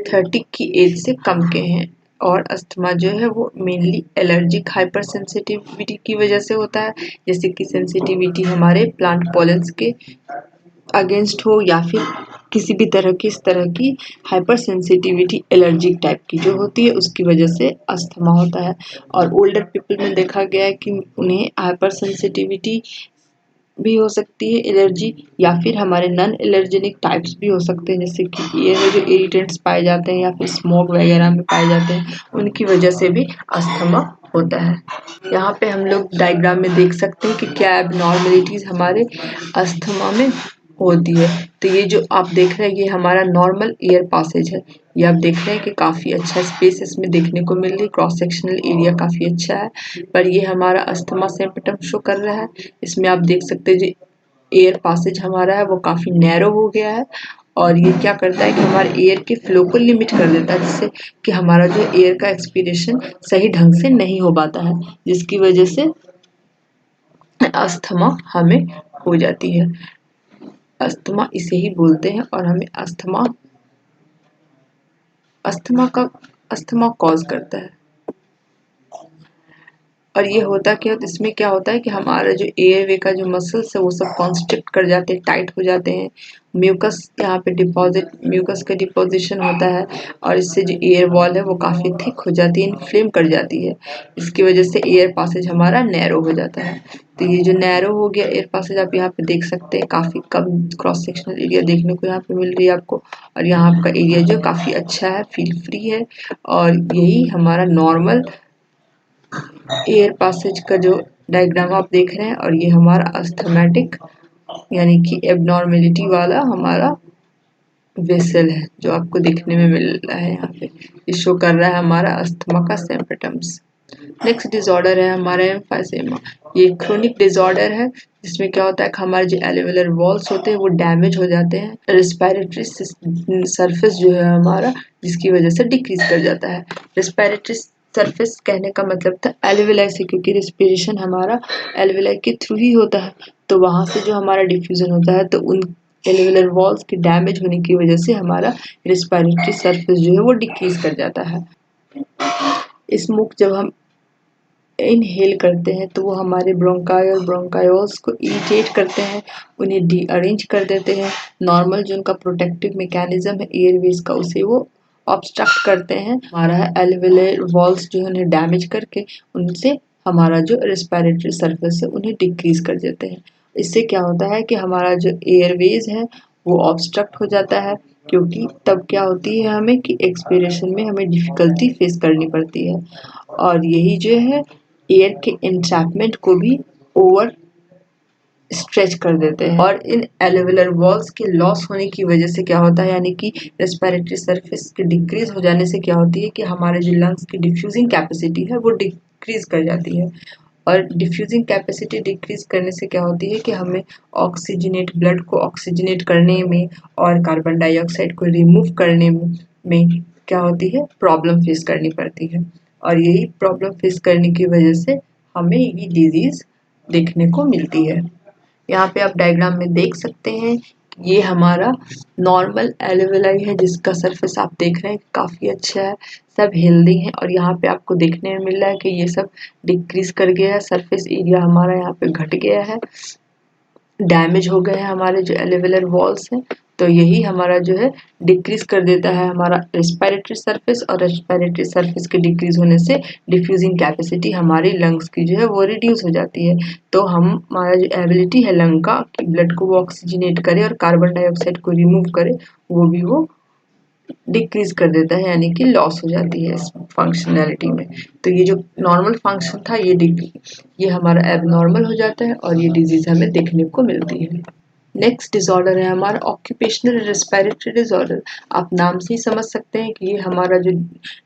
30 की एज से कम के हैं, और अस्थमा जो है वो मेनली एलर्जिक हाइपर सेंसिटिविटी की वजह से होता है, जैसे कि सेंसिटिविटी हमारे प्लांट पॉलेंस के अगेंस्ट हो या फिर किसी भी तरह की इस तरह की हाइपर सेंसिटिविटी एलर्जिक टाइप की जो होती है उसकी वजह से अस्थमा होता है। और ओल्डर पीपल में देखा गया है कि उन्हें हाइपर सेंसिटिविटी भी हो सकती है एलर्जी, या फिर हमारे नॉन एलर्जेनिक टाइप्स भी हो सकते हैं, जैसे कि ये जो इरिटेंट्स पाए जाते हैं या फिर स्मोक वगैरह में पाए जाते हैं उनकी वजह से भी अस्थमा होता है। यहाँ पे हम लोग डायग्राम में देख सकते हैं कि क्या एबनॉर्मलिटीज हमारे अस्थमा में होती है। तो ये जो आप देख रहे हैं ये हमारा नॉर्मल एयर पासेज है, ये आप देख रहे हैं कि काफ़ी अच्छा स्पेस इसमें देखने को मिल रही है, क्रॉस सेक्शनल एरिया काफ़ी अच्छा है। पर ये हमारा अस्थमा सिम्पटम शो कर रहा है। इसमें आप देख सकते हैं जो एयर पासेज हमारा है वो काफ़ी नैरो हो गया है, और ये क्या करता है कि हमारे एयर के फ्लो को लिमिट कर देता है, जिससे कि हमारा जो एयर का एक्सपीरेशन सही ढंग से नहीं हो पाता है, जिसकी वजह से अस्थमा हमें हो जाती है। अस्थमा इसे ही बोलते हैं, और हमें अस्थमा कॉज करता है। और ये होता क्या, इसमें क्या होता है कि हमारा जो एयरवे का जो मसल्स है वो सब कॉन्स्ट्रिक्ट कर जाते हैं, टाइट हो जाते हैं, म्यूकस यहाँ पे म्यूकस का डिपोजिशन होता है, और इससे जो एयर वॉल है वो काफ़ी थिक हो जाती है, इन्फ्लेम कर जाती है। इसकी वजह से एयर पासेज हमारा नैरो हो जाता है। तो ये जो नैरो हो गया एयर पासेज, आप यहाँ पे देख सकते हैं काफ़ी कम क्रॉस सेक्शनल एरिया देखने को यहाँ पे मिल रही है आपको, और यहाँ आपका एरिया जो काफ़ी अच्छा है, फील फ्री है। और यही हमारा नॉर्मल एयर पासेज का जो डायग्राम आप देख रहे हैं, और ये हमारा अस्थमैटिक यानी कि एबनॉर्मेलिटी वाला हमारा वेसल है जो आपको देखने में मिल रहा है यहाँ पे। ये शो कर रहा है हमारा अस्थमा का सिम्पटम्स। नेक्स्ट डिसऑर्डर है हमारा एम्फाइसेमा। ये क्रोनिक डिसऑर्डर है जिसमें क्या होता है कि हमारे जो एल्वेओलर वॉल्स होते हैं वो डैमेज हो जाते हैं, रेस्पिरेटरी सरफेस जो है हमारा जिसकी वजह से डिक्रीज कर जाता है। रेस्पिरेटरी सरफेस कहने का मतलब था एल्वेलाई से, क्योंकि रेस्पिरेशन हमारा एल्वेलाई के थ्रू ही होता है, तो वहाँ से जो हमारा डिफ्यूजन होता है तो उन एल्वेओलर वॉल्स के डैमेज होने की वजह से हमारा रेस्पिरेटरी सरफेस जो है वो डिक्रीज कर जाता है। स्मोक जब हम इनहेल करते हैं तो वो हमारे ब्रोंकायोल्स को इरिटेट करते हैं, उन्हें रीअरेंज कर देते हैं। नॉर्मल जो उनका प्रोटेक्टिव मैकेनिज्म है एयरवेज का उसे वो ऑब्स्ट्रक्ट करते हैं, हमारा एल्वेओलर वॉल्स जो है उन्हें डैमेज करके उनसे हमारा जो रेस्पिरेटरी सरफेस है उन्हें डिक्रीज कर देते हैं। इससे क्या होता है कि हमारा जो एयरवेज है वो ऑब्स्ट्रक्ट हो जाता है, क्योंकि तब क्या होती है हमें कि एक्सपीरेशन में हमें डिफ़िकल्टी फेस करनी पड़ती है, और यही जो है एयर के एन्ट्रैपमेंट को भी ओवर स्ट्रेच कर देते हैं। और इन एल्वेओलर वॉल्स के लॉस होने की वजह से क्या होता है, यानी कि रेस्पिरेटरी सरफेस के डिक्रीज हो जाने से क्या होती है कि हमारे जो लंग्स की डिफ्यूजिंग कैपेसिटी है वो डिक्रीज कर जाती है, और डिफ्यूजिंग कैपेसिटी डिक्रीज करने से क्या होती है कि हमें ऑक्सीजनेट ब्लड को ऑक्सीजनेट करने में और कार्बन डाइऑक्साइड को रिमूव करने में क्या होती है, प्रॉब्लम फेस करनी पड़ती है। और यही प्रॉब्लम फेस करने की वजह से हमें ये डिजीज देखने को मिलती है। यहाँ पे आप डायग्राम में देख सकते हैं ये हमारा नॉर्मल एल्वेओलाई है जिसका सरफेस आप देख रहे हैं काफ़ी अच्छा है, सब हेल्दी हैं, और यहाँ पे आपको देखने में मिल रहा है कि ये सब डिक्रीज कर गया है, सरफेस एरिया हमारा यहाँ पे घट गया है, डैमेज हो गए हैं हमारे जो एल्वेओलर वॉल्स हैं। तो यही हमारा जो है डिक्रीज कर देता है हमारा रेस्पिरेटरी सरफेस, और रेस्पिरेटरी सरफेस के डिक्रीज होने से डिफ्यूजिंग कैपेसिटी हमारी लंग्स की जो है वो रिड्यूस हो जाती है। तो हमारा जो एबिलिटी है लंग का कि ब्लड को वो ऑक्सीजनेट करे और कार्बन डाइऑक्साइड को रिमूव करे वो भी वो डिक्रीज कर देता है, यानी कि लॉस हो जाती है इस फंक्शनैलिटी में। तो ये जो नॉर्मल फंक्शन था ये हमारा एबनॉर्मल हो जाता है, और ये डिजीज हमें देखने को मिलती है। नेक्स्ट डिसऑर्डर है हमारा ऑक्यूपेशनल रेस्पिरेटरी डिसऑर्डर। आप नाम से ही समझ सकते हैं कि ये हमारा जो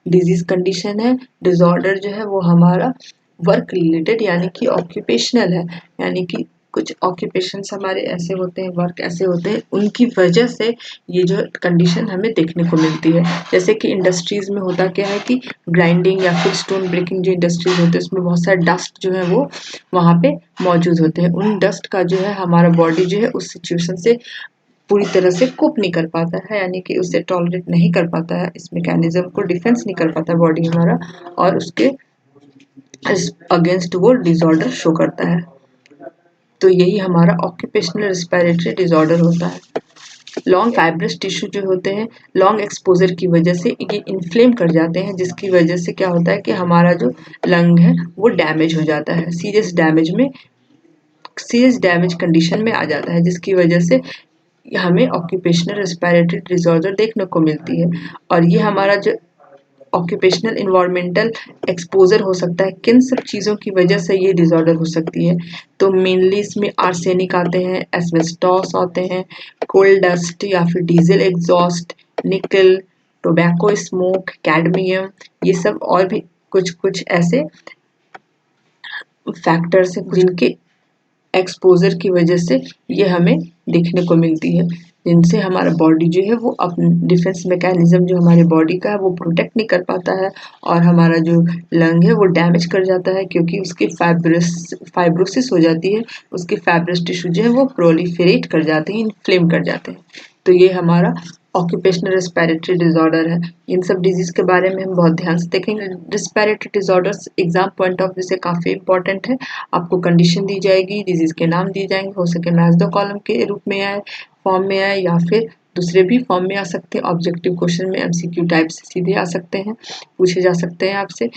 डिजीज कंडीशन है, डिसऑर्डर जो है वो हमारा वर्क रिलेटेड यानी कि ऑक्यूपेशनल है, यानी कि कुछ ऑक्यूपेशंस हमारे ऐसे होते हैं, वर्क ऐसे होते हैं, उनकी वजह से ये जो कंडीशन हमें देखने को मिलती है। जैसे कि इंडस्ट्रीज में होता क्या है कि ग्राइंडिंग या फिर स्टोन ब्रेकिंग जो इंडस्ट्रीज होते हैं उसमें बहुत सारे डस्ट जो है वो वहाँ पे मौजूद होते हैं। उन डस्ट का जो है हमारा बॉडी जो है उस सिचुएशन से पूरी तरह से कोप नहीं कर पाता है, यानी कि उसे टॉलरेट नहीं कर पाता है, इस मैकेनिज्म को डिफेंस नहीं कर पाता बॉडी हमारा, और उसके अगेंस्ट वो डिसऑर्डर शो करता है। तो यही हमारा ऑक्यूपेशनल रेस्पिरेटरी डिसऑर्डर होता है। लॉन्ग फाइब्रस टिश्यू जो होते हैं लॉन्ग एक्सपोजर की वजह से ये इन्फ्लेम कर जाते हैं, जिसकी वजह से क्या होता है कि हमारा जो लंग है वो डैमेज हो जाता है, सीरियस डैमेज कंडीशन में आ जाता है, जिसकी वजह से हमें ऑक्यूपेशनल रेस्पिरेटरी डिसऑर्डर देखने को मिलती है। और ये हमारा जो ऑक्यूपेशनल इन्वायरमेंटल एक्सपोजर हो सकता है, किन सब चीज़ों की वजह से ये डिसऑर्डर हो सकती है, तो मेनली इसमें आर्सेनिक आते हैं, एस्बेस्टॉस आते हैं, कोल डस्ट या फिर डीजल एग्जॉस्ट, निकल, टोबैको स्मोक, कैडमियम, ये सब और भी कुछ ऐसे फैक्टर्स हैं जिनके एक्सपोजर की वजह से ये हमें देखने को मिलती है, जिनसे हमारा बॉडी जो है वो अपने डिफेंस मैकेनिज्म जो हमारे बॉडी का है वो प्रोटेक्ट नहीं कर पाता है और हमारा जो लंग है वो डैमेज कर जाता है, क्योंकि उसकी फाइब्रोसिस हो जाती है, उसके फाइब्रस टिश्यू जो है वो प्रोलिफरेट कर जाते हैं, इन्फ्लेम कर जाते हैं। तो ये हमारा ऑक्यूपेशनल रेस्पिरेटरी डिसऑर्डर है। इन सब डिजीज के बारे में हम बहुत ध्यान से देखेंगे। Respiratory disorders exam point of view से काफ़ी इंपॉर्टेंट है। आपको कंडीशन दी जाएगी, डिजीज के नाम दिए जाएंगे, हो सके मैच द कॉलम के रूप में आए, फॉर्म में आए, या फिर दूसरे भी फॉर्म में आ सकते हैं। ऑब्जेक्टिव क्वेश्चन में MCQ टाइप से सीधे आ सकते हैं, पूछे जा सकते हैं आपसे।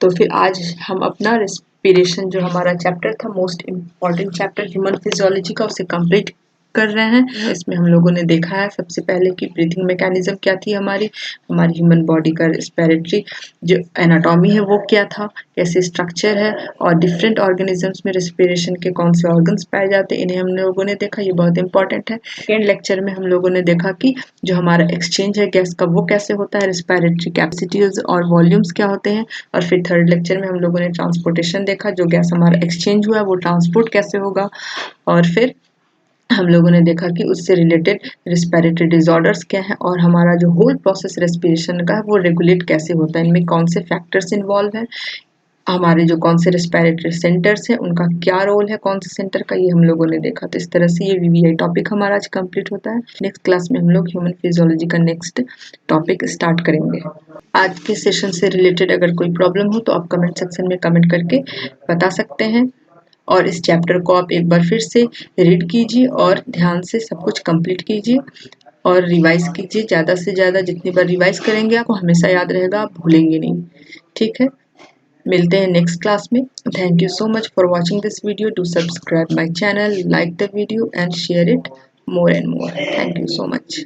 तो फिर आज हम अपना रेस्पिरेशन जो हमारा चैप्टर था, most important chapter human physiology का, उसे कंप्लीट कर रहे हैं। इसमें हम लोगों ने देखा है सबसे पहले कि ब्रीथिंग मैकेनिज्म क्या थी, हमारी ह्यूमन बॉडी का रेस्पिरेटरी जो एनाटॉमी है वो क्या था, कैसे स्ट्रक्चर है, और डिफरेंट ऑर्गेनिजम्स में रेस्पिरेशन के कौन से ऑर्गन्स पाए जाते हैं, इन्हें हम लोगों ने देखा, ये बहुत इंपॉर्टेंट है। सेकेंड लेक्चर में हम लोगों ने देखा कि जो हमारा एक्सचेंज है गैस का वो कैसे होता है, रेस्पिरेटरी कैपेसिटीज और वॉल्यूम्स क्या होते हैं। और फिर थर्ड लेक्चर में हम लोगों ने ट्रांसपोर्टेशन देखा, जो गैस हमारा एक्सचेंज हुआ है वो ट्रांसपोर्ट कैसे होगा। और फिर हम लोगों ने देखा कि उससे रिलेटेड रेस्पिरेटरी डिसऑर्डर्स क्या है, और हमारा जो होल प्रोसेस रेस्पिरेशन का है वो रेगुलेट कैसे होता है, इनमें कौन से फैक्टर्स इन्वॉल्व है, हमारे जो कौन से रेस्पिरेटरी सेंटर्स हैं उनका क्या रोल है, कौन से सेंटर का, ये हम लोगों ने देखा। तो इस तरह से ये VVI टॉपिक हमारा आज कंप्लीट होता है। नेक्स्ट क्लास में हम लोग ह्यूमन फिजियोलॉजी का नेक्स्ट टॉपिक स्टार्ट करेंगे। आज के सेशन से रिलेटेड अगर कोई प्रॉब्लम हो तो आप कमेंट सेक्शन में कमेंट करके बता सकते हैं, और इस चैप्टर को आप एक बार फिर से रीड कीजिए और ध्यान से सब कुछ कंप्लीट कीजिए और रिवाइज कीजिए ज़्यादा से ज़्यादा। जितनी बार रिवाइज करेंगे आपको हमेशा याद रहेगा, आप भूलेंगे नहीं। ठीक है, मिलते हैं नेक्स्ट क्लास में। Thank you so much for watching this video. Do subscribe my channel, like the video and share it more and more. Thank you so much.